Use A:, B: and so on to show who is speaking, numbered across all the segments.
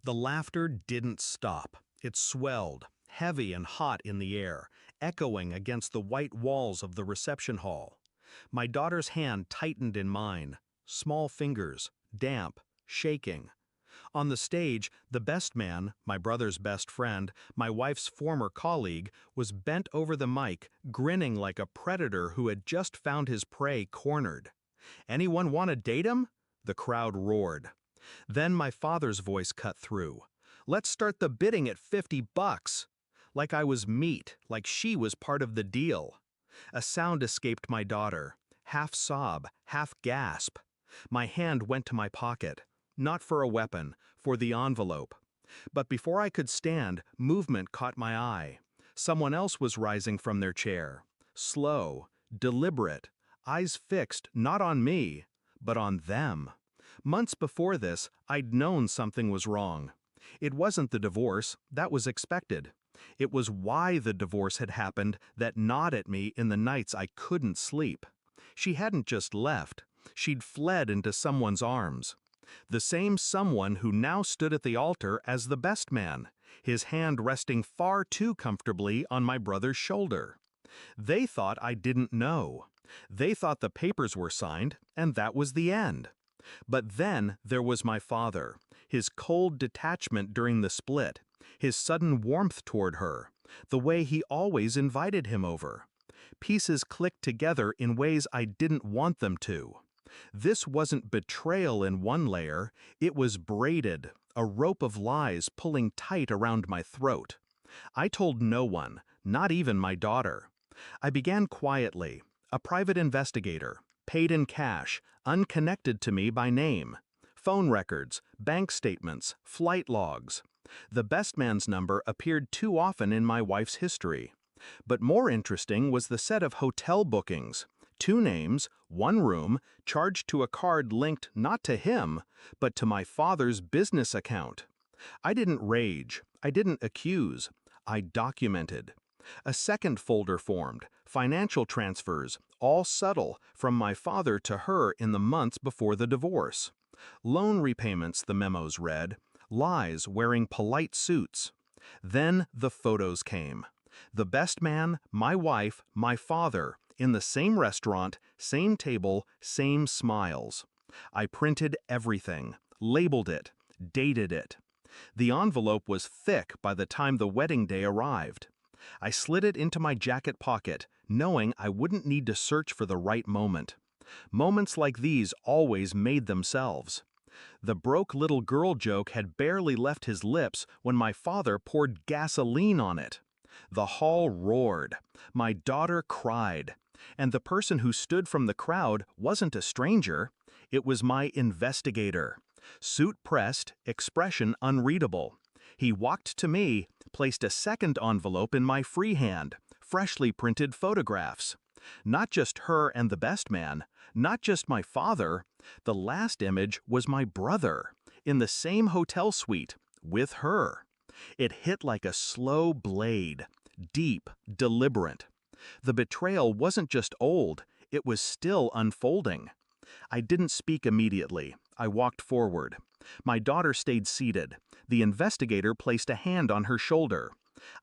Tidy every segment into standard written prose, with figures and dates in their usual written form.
A: The laughter didn't stop. It swelled, heavy and hot in the air, echoing against the white walls of the reception hall. My daughter's hand tightened in mine, small fingers, damp, shaking. On the stage, the best man, my brother's best friend, my wife's former colleague, was bent over the mic, grinning like a predator who had just found his prey cornered. "Anyone want to date him?" The crowd roared. Then my father's voice cut through. "Let's start the bidding at $50." Like I was meat, like she was part of the deal. A sound escaped my daughter, half sob, half gasp. My hand went to my pocket, not for a weapon, for the envelope. But before I could stand, movement caught my eye. Someone else was rising from their chair. Slow, deliberate, eyes fixed not on me, but on them. Months before this, I'd known something was wrong. It wasn't the divorce, that was expected. It was why the divorce had happened that gnawed at me in the nights I couldn't sleep. She hadn't just left, she'd fled into someone's arms. The same someone who now stood at the altar as the best man, his hand resting far too comfortably on my brother's shoulder. They thought I didn't know. They thought the papers were signed, and that was the end. But then there was my father, his cold detachment during the split, his sudden warmth toward her, the way he always invited him over. Pieces clicked together in ways I didn't want them to. This wasn't betrayal in one layer, it was braided, a rope of lies pulling tight around my throat. I told no one, not even my daughter. I began quietly, a private investigator, paid in cash, unconnected to me by name. Phone records, bank statements, flight logs. The best man's number appeared too often in my wife's history. But more interesting was the set of hotel bookings. 2 names, 1 room, charged to a card linked not to him, but to my father's business account. I didn't rage, I didn't accuse, I documented. A second folder formed, financial transfers, all subtle, from my father to her in the months before the divorce. Loan repayments, the memos read, lies wearing polite suits. Then the photos came. The best man, my wife, my father, in the same restaurant, same table, same smiles. I printed everything, labeled it, dated it. The envelope was thick by the time the wedding day arrived. I slid it into my jacket pocket, knowing I wouldn't need to search for the right moment. Moments like these always made themselves. The broke little girl joke had barely left his lips when my father poured gasoline on it. The hall roared. My daughter cried. And the person who stood from the crowd wasn't a stranger. It was my investigator. Suit pressed, expression unreadable. He walked to me, placed a second envelope in my free hand, freshly printed photographs. Not just her and the best man, not just my father. The last image was my brother, in the same hotel suite, with her. It hit like a slow blade, deep, deliberate. The betrayal wasn't just old, it was still unfolding. I didn't speak immediately. I walked forward. My daughter stayed seated. The investigator placed a hand on her shoulder.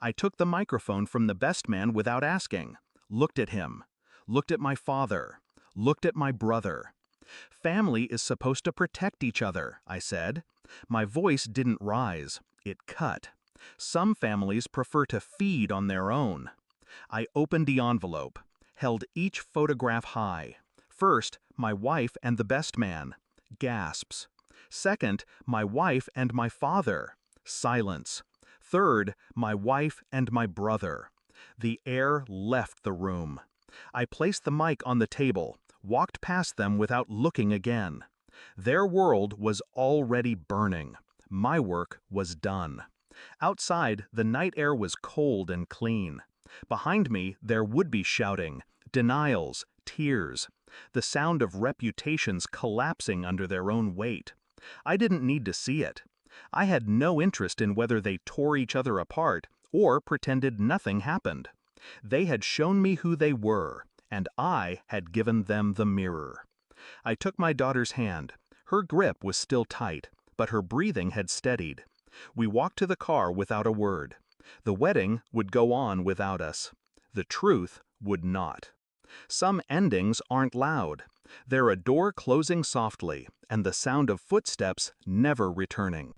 A: I took the microphone from the best man without asking, looked at him, looked at my father, looked at my brother. Family is supposed to protect each other, I said. My voice didn't rise, it cut. Some families prefer to feed on their own. I opened the envelope, held each photograph high. First, my wife and the best man. Gasps. Second, my wife and my father. Silence. Third, my wife and my brother. The air left the room. I placed the mic on the table, walked past them without looking again. Their world was already burning. My work was done. Outside, the night air was cold and clean. Behind me, there would be shouting, denials, tears, the sound of reputations collapsing under their own weight. I didn't need to see it. I had no interest in whether they tore each other apart or pretended nothing happened. They had shown me who they were, and I had given them the mirror. I took my daughter's hand. Her grip was still tight, but her breathing had steadied. We walked to the car without a word. The wedding would go on without us. The truth would not. Some endings aren't loud. They're a door closing softly, and the sound of footsteps never returning.